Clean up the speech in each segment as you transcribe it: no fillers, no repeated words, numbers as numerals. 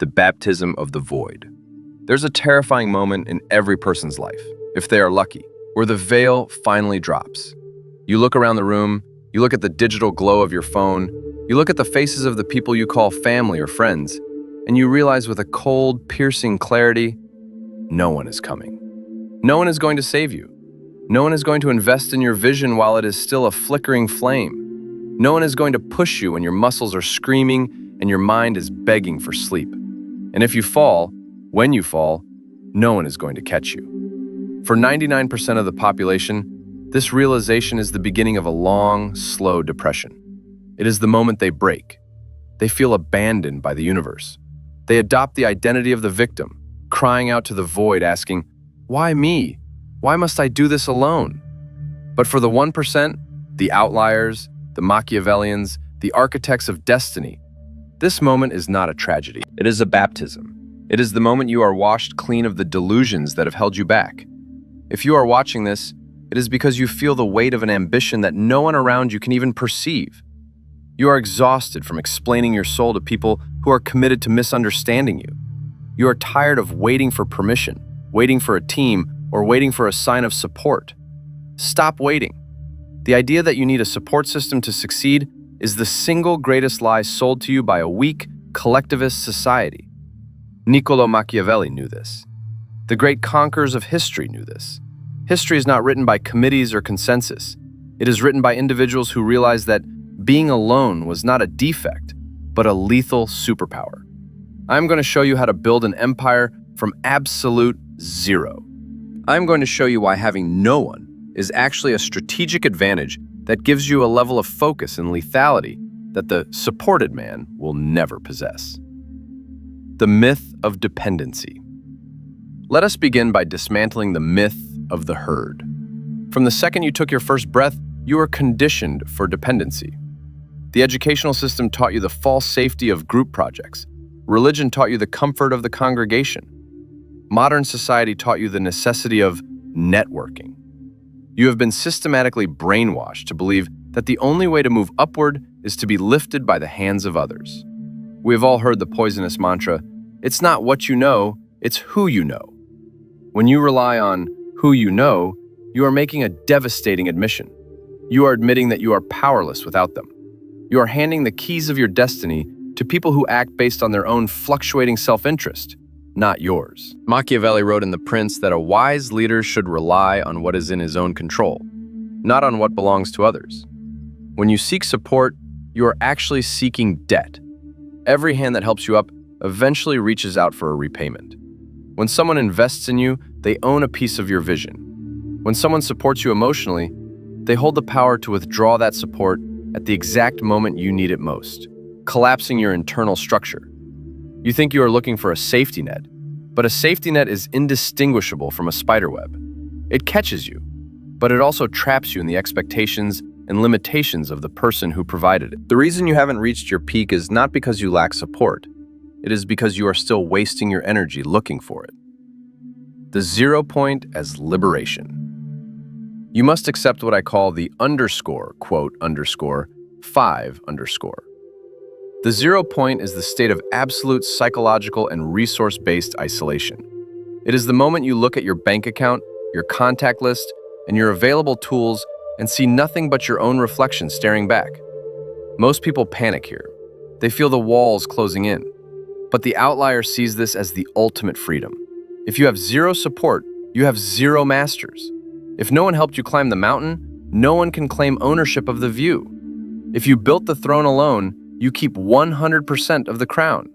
the baptism of the void. There's a terrifying moment in every person's life, if they are lucky, where the veil finally drops. You look around the room, you look at the digital glow of your phone, you look at the faces of the people you call family or friends, and you realize with a cold, piercing clarity, no one is coming. No one is going to save you. No one is going to invest in your vision while it is still a flickering flame. No one is going to push you when your muscles are screaming and your mind is begging for sleep. And if you fall, when you fall, no one is going to catch you. For 99% of the population, this realization is the beginning of a long, slow depression. It is the moment they break. They feel abandoned by the universe. They adopt the identity of the victim, crying out to the void, asking, "Why me? Why must I do this alone?" But for the 1%, the outliers, the Machiavellians, the architects of destiny, this moment is not a tragedy. It is a baptism. It is the moment you are washed clean of the delusions that have held you back. If you are watching this, it is because you feel the weight of an ambition that no one around you can even perceive. You are exhausted from explaining your soul to people who are committed to misunderstanding you. You are tired of waiting for permission, waiting for a team, or waiting for a sign of support. Stop waiting. The idea that you need a support system to succeed is the single greatest lie sold to you by a weak, collectivist society. Niccolo Machiavelli knew this. The great conquerors of history knew this. History is not written by committees or consensus. It is written by individuals who realized that being alone was not a defect, but a lethal superpower. I'm going to show you how to build an empire from absolute zero. I'm going to show you why having no one is actually a strategic advantage that gives you a level of focus and lethality that the supported man will never possess. The myth of dependency. Let us begin by dismantling the myth of the herd. From the second you took your first breath, you were conditioned for dependency. The educational system taught you the false safety of group projects. Religion taught you the comfort of the congregation. Modern society taught you the necessity of networking. You have been systematically brainwashed to believe that the only way to move upward is to be lifted by the hands of others. We have all heard the poisonous mantra, "It's not what you know, it's who you know." When you rely on who you know, you are making a devastating admission. You are admitting that you are powerless without them. You are handing the keys of your destiny to people who act based on their own fluctuating self-interest, not yours. Machiavelli wrote in The Prince that a wise leader should rely on what is in his own control, not on what belongs to others. When you seek support, you are actually seeking debt. Every hand that helps you up eventually reaches out for a repayment. When someone invests in you, they own a piece of your vision. When someone supports you emotionally, they hold the power to withdraw that support at the exact moment you need it most, collapsing your internal structure. You think you are looking for a safety net, but a safety net is indistinguishable from a spiderweb. It catches you, but it also traps you in the expectations and limitations of the person who provided it. The reason you haven't reached your peak is not because you lack support. It is because you are still wasting your energy looking for it. The 0 point as liberation. You must accept what I call the underscore, quote, underscore, 5 underscore. The 0 point is the state of absolute psychological and resource-based isolation. It is the moment you look at your bank account, your contact list, and your available tools and see nothing but your own reflection staring back. Most people panic here. They feel the walls closing in. But the outlier sees this as the ultimate freedom. If you have zero support, you have zero masters. If no one helped you climb the mountain, no one can claim ownership of the view. If you built the throne alone, you keep 100% of the crown.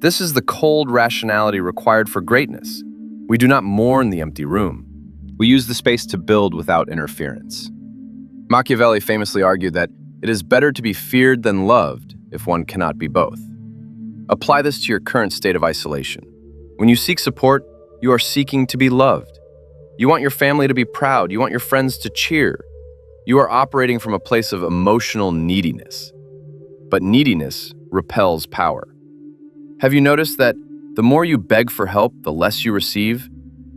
This is the cold rationality required for greatness. We do not mourn the empty room. We use the space to build without interference. Machiavelli famously argued that it is better to be feared than loved if one cannot be both. Apply this to your current state of isolation. When you seek support, you are seeking to be loved. You want your family to be proud. You want your friends to cheer. You are operating from a place of emotional neediness. But neediness repels power. Have you noticed that the more you beg for help, the less you receive?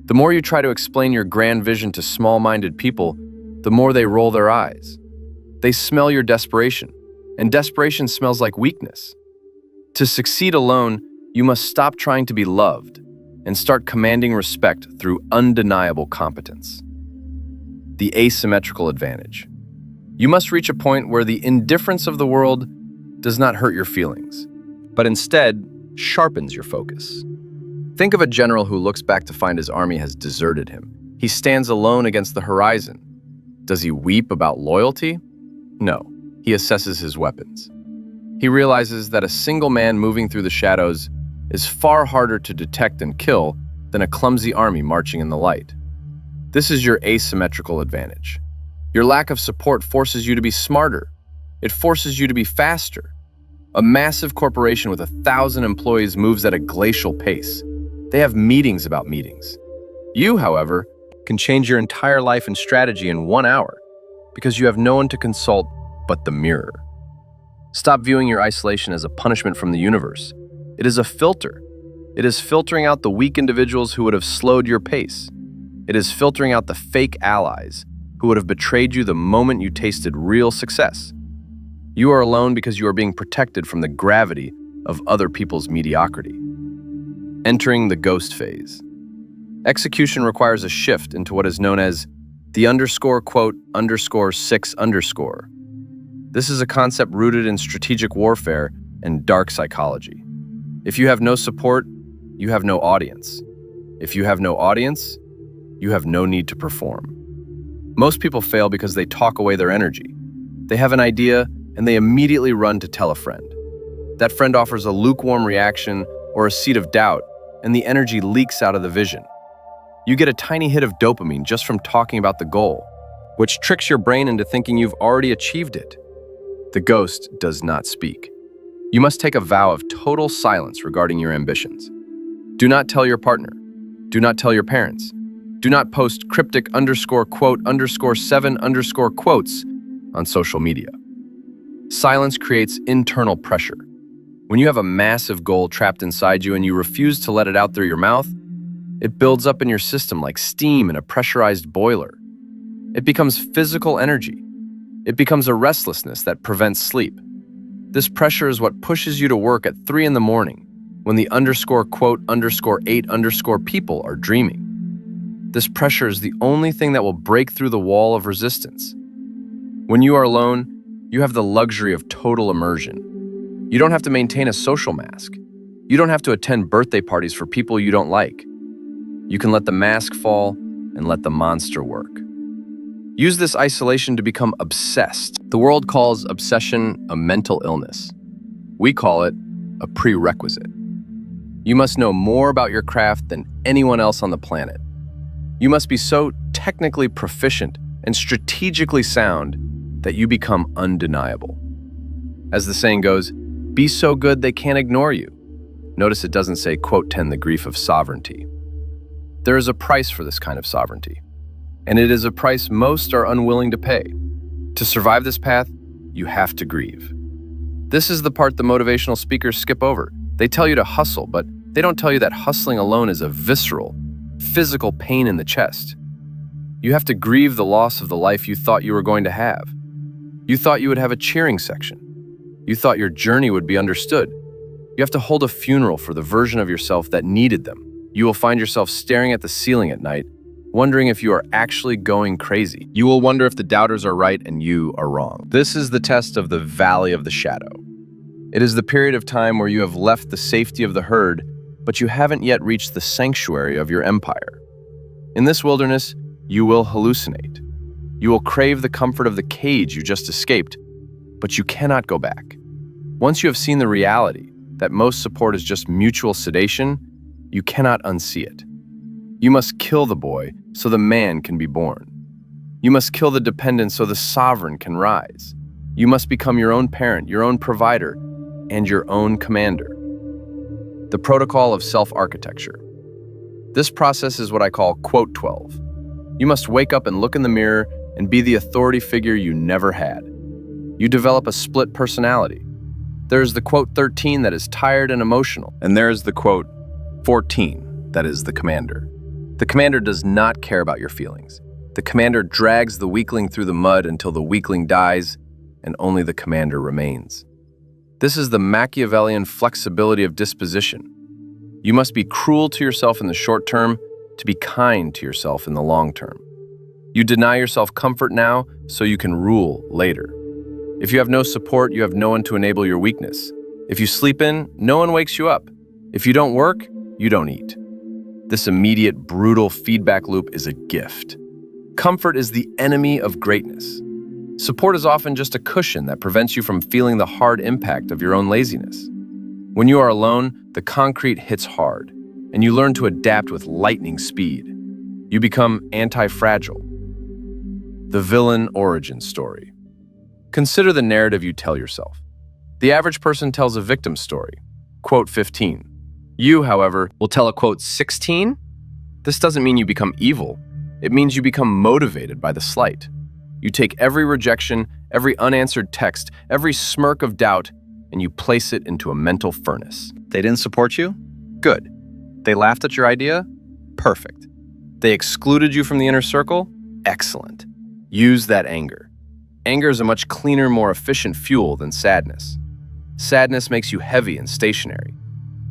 The more you try to explain your grand vision to small-minded people, the more they roll their eyes. They smell your desperation, and desperation smells like weakness. To succeed alone, You must stop trying to be loved and start commanding respect through undeniable competence. The asymmetrical advantage. You must reach a point where the indifference of the world does not hurt your feelings, but instead sharpens your focus. Think of a general who looks back to find his army has deserted him. He stands alone against the horizon. Does he weep about loyalty? No, he assesses his weapons. He realizes that a single man moving through the shadows is far harder to detect and kill than a clumsy army marching in the light. This is your asymmetrical advantage. Your lack of support forces you to be smarter. It forces you to be faster. A massive corporation with 1,000 employees moves at a glacial pace. They have meetings about meetings. You, however, can change your entire life and strategy in 1 hour because you have no one to consult but the mirror. Stop viewing your isolation as a punishment from the universe. It is a filter. It is filtering out the weak individuals who would have slowed your pace. It is filtering out the fake allies who would have betrayed you the moment you tasted real success. You are alone because you are being protected from the gravity of other people's mediocrity. Entering the ghost phase. Execution requires a shift into what is known as the _6_. This is a concept rooted in strategic warfare and dark psychology. If you have no support, you have no audience. If you have no audience, you have no need to perform. Most people fail because they talk away their energy. They have an idea and they immediately run to tell a friend. That friend offers a lukewarm reaction or a seed of doubt, and the energy leaks out of the vision. You get a tiny hit of dopamine just from talking about the goal, which tricks your brain into thinking you've already achieved it. The ghost does not speak. You must take a vow of total silence regarding your ambitions. Do not tell your partner. Do not tell your parents. Do not post cryptic _quote_7_ on social media. Silence creates internal pressure. When you have a massive goal trapped inside you and you refuse to let it out through your mouth, it builds up in your system like steam in a pressurized boiler. It becomes physical energy. It becomes a restlessness that prevents sleep. This pressure is what pushes you to work at 3 in the morning when the _quote_8_ people are dreaming. This pressure is the only thing that will break through the wall of resistance. When you are alone, you have the luxury of total immersion. You don't have to maintain a social mask. You don't have to attend birthday parties for people you don't like. You can let the mask fall and let the monster work. Use this isolation to become obsessed. The world calls obsession a mental illness. We call it a prerequisite. You must know more about your craft than anyone else on the planet. You must be so technically proficient and strategically sound that you become undeniable. As the saying goes, be so good they can't ignore you. Notice it doesn't say, quote, "tend the grief of sovereignty." There is a price for this kind of sovereignty, and it is a price most are unwilling to pay. To survive this path, you have to grieve. This is the part the motivational speakers skip over. They tell you to hustle, but they don't tell you that hustling alone is a visceral, physical pain in the chest. You have to grieve the loss of the life you thought you were going to have. You thought you would have a cheering section. You thought your journey would be understood. You have to hold a funeral for the version of yourself that needed them. You will find yourself staring at the ceiling at night, wondering if you are actually going crazy. You will wonder if the doubters are right and you are wrong. This is the test of the valley of the shadow. It is the period of time where you have left the safety of the herd, but you haven't yet reached the sanctuary of your empire. In this wilderness, you will hallucinate. You will crave the comfort of the cage you just escaped, but you cannot go back. Once you have seen the reality that most support is just mutual sedation, you cannot unsee it. You must kill the boy so the man can be born. You must kill the dependent so the sovereign can rise. You must become your own parent, your own provider, and your own commander. The protocol of self-architecture. This process is what I call quote 12. You must wake up and look in the mirror and be the authority figure you never had. You develop a split personality. There is the quote 13 that is tired and emotional, and there is the quote 14 that is the commander. The commander does not care about your feelings. The commander drags the weakling through the mud until the weakling dies, and only the commander remains. This is the Machiavellian flexibility of disposition. You must be cruel to yourself in the short term to be kind to yourself in the long term. You deny yourself comfort now so you can rule later. If you have no support, you have no one to enable your weakness. If you sleep in, no one wakes you up. If you don't work, you don't eat. This immediate, brutal feedback loop is a gift. Comfort is the enemy of greatness. Support is often just a cushion that prevents you from feeling the hard impact of your own laziness. When you are alone, the concrete hits hard, and you learn to adapt with lightning speed. You become anti-fragile. The villain origin story. Consider the narrative you tell yourself. The average person tells a victim story, quote 15. You, however, will tell a quote 16? This doesn't mean you become evil. It means you become motivated by the slight. You take every rejection, every unanswered text, every smirk of doubt, and you place it into a mental furnace. They didn't support you? Good. They laughed at your idea? Perfect. They excluded you from the inner circle? Excellent. Use that anger. Anger is a much cleaner, more efficient fuel than sadness. Sadness makes you heavy and stationary.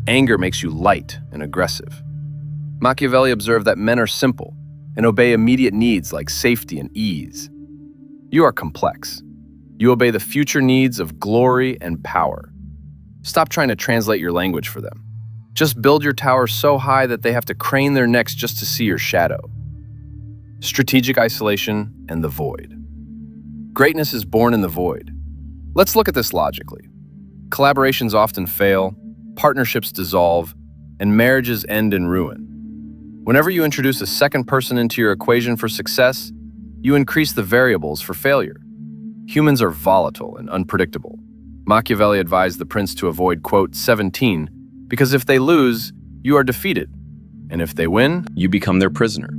Anger makes you light and aggressive. Machiavelli observed that men are simple and obey immediate needs like safety and ease. You are complex. You obey the future needs of glory and power. Stop trying to translate your language for them. Just build your tower so high that they have to crane their necks just to see your shadow. Strategic isolation and the void. Greatness is born in the void. Let's look at this logically. Collaborations often fail, partnerships dissolve, and marriages end in ruin. Whenever you introduce a second person into your equation for success, you increase the variables for failure. Humans are volatile and unpredictable. Machiavelli advised the prince to avoid, quote, 17, because if they lose, you are defeated. And if they win, you become their prisoner.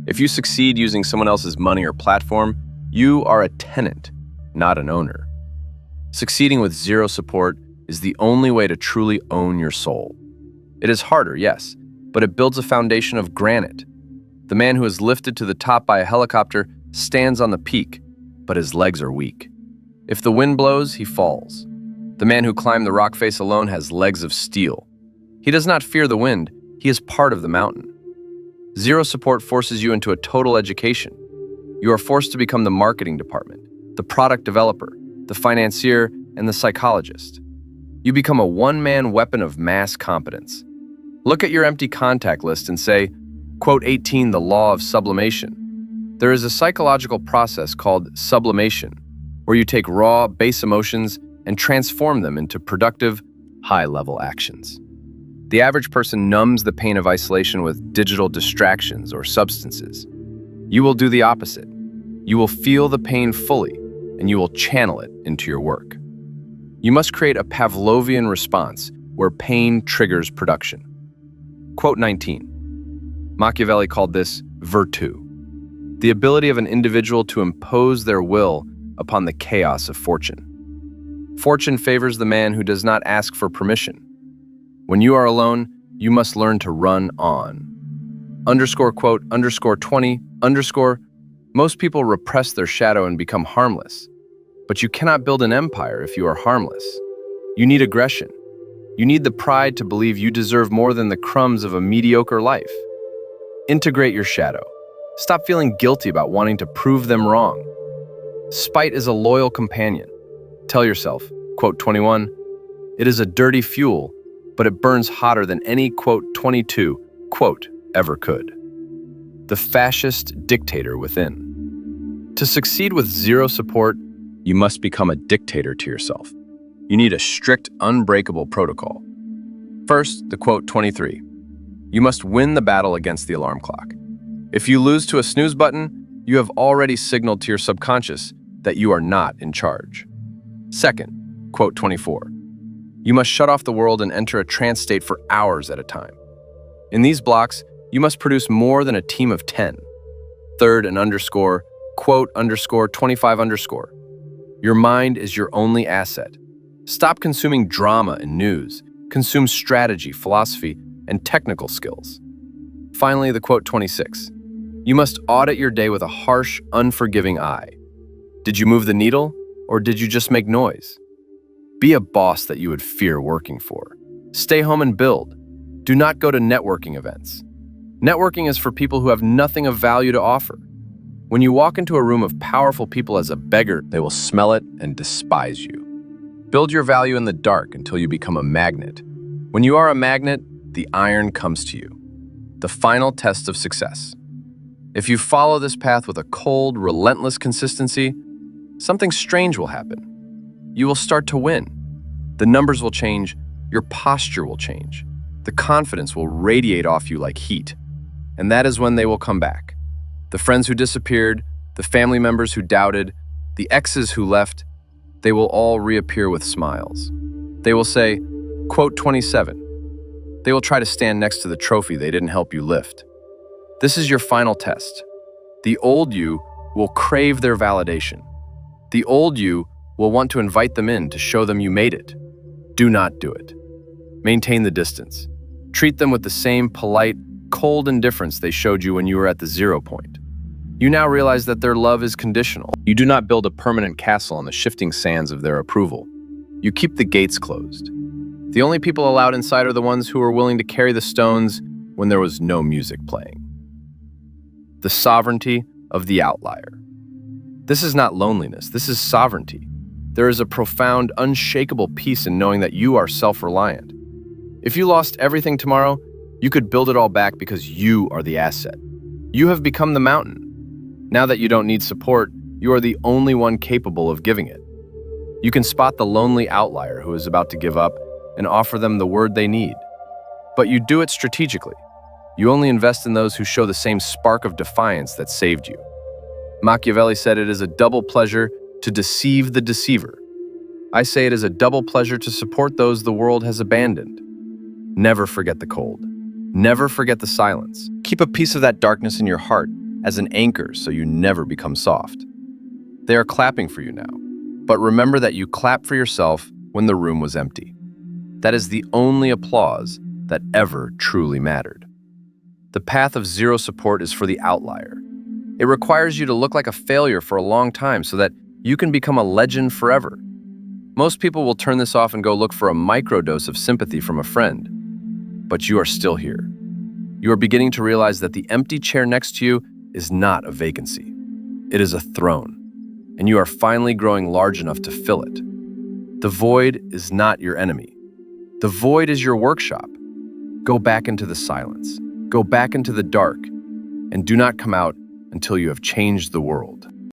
If you succeed using someone else's money or platform, you are a tenant, not an owner. Succeeding with zero support is the only way to truly own your soul. It is harder, yes, but it builds a foundation of granite. The man who is lifted to the top by a helicopter stands on the peak, but his legs are weak. If the wind blows, he falls. The man who climbed the rock face alone has legs of steel. He does not fear the wind, he is part of the mountain. Zero support forces you into a total education. You are forced to become the marketing department, the product developer, the financier, and the psychologist. You become a one-man weapon of mass competence. Look at your empty contact list and say, quote 18, the law of sublimation. There is a psychological process called sublimation, where you take raw, base emotions and transform them into productive, high-level actions. The average person numbs the pain of isolation with digital distractions or substances. You will do the opposite. You will feel the pain fully, and you will channel it into your work. You must create a Pavlovian response where pain triggers production. Quote 19. Machiavelli called this virtù, the ability of an individual to impose their will upon the chaos of fortune. Fortune favors the man who does not ask for permission. When you are alone, you must learn to run on. Underscore quote, underscore 20, underscore, most people repress their shadow and become harmless. But you cannot build an empire if you are harmless. You need aggression. You need the pride to believe you deserve more than the crumbs of a mediocre life. Integrate your shadow. Stop feeling guilty about wanting to prove them wrong. Spite is a loyal companion. Tell yourself, quote 21, it is a dirty fuel, but it burns hotter than any, quote 22, quote, ever could. The fascist dictator within. To succeed with zero support, you must become a dictator to yourself. You need a strict, unbreakable protocol. First, the quote 23. You must win the battle against the alarm clock. If you lose to a snooze button, you have already signaled to your subconscious that you are not in charge. Second, quote 24. You must shut off the world and enter a trance state for hours at a time. In these blocks, you must produce more than a team of 10. Third, an underscore, quote underscore 25 underscore. Your mind is your only asset. Stop consuming drama and news. Consume strategy, philosophy, and technical skills. Finally, the quote 26. You must audit your day with a harsh, unforgiving eye. Did you move the needle, or did you just make noise? Be a boss that you would fear working for. Stay home and build. Do not go to networking events. Networking is for people who have nothing of value to offer. When you walk into a room of powerful people as a beggar, they will smell it and despise you. Build your value in the dark until you become a magnet. When you are a magnet, the iron comes to you. The final test of success. If you follow this path with a cold, relentless consistency, something strange will happen. You will start to win. The numbers will change, your posture will change. The confidence will radiate off you like heat. And that is when they will come back. The friends who disappeared, the family members who doubted, the exes who left, they will all reappear with smiles. They will say, quote 27. They will try to stand next to the trophy they didn't help you lift. This is your final test. The old you will crave their validation. The old you will want to invite them in to show them you made it. Do not do it. Maintain the distance. Treat them with the same polite, cold indifference they showed you when you were at the 0 point. You now realize that their love is conditional. You do not build a permanent castle on the shifting sands of their approval. You keep the gates closed. The only people allowed inside are the ones who were willing to carry the stones when there was no music playing. The sovereignty of the outlier. This is not loneliness, this is sovereignty. There is a profound, unshakable peace in knowing that you are self-reliant. If you lost everything tomorrow, you could build it all back because you are the asset. You have become the mountain. Now that you don't need support, you are the only one capable of giving it. You can spot the lonely outlier who is about to give up and offer them the word they need. But you do it strategically. You only invest in those who show the same spark of defiance that saved you. Machiavelli said it is a double pleasure to deceive the deceiver. I say it is a double pleasure to support those the world has abandoned. Never forget the cold. Never forget the silence. Keep a piece of that darkness in your heart as an anchor so you never become soft. They are clapping for you now, but remember that you clapped for yourself when the room was empty. That is the only applause that ever truly mattered. The path of zero support is for the outlier. It requires you to look like a failure for a long time so that you can become a legend forever. Most people will turn this off and go look for a microdose of sympathy from a friend. But you are still here. You are beginning to realize that the empty chair next to you is not a vacancy. It is a throne, and you are finally growing large enough to fill it. The void is not your enemy. The void is your workshop. Go back into the silence. Go back into the dark, and do not come out until you have changed the world.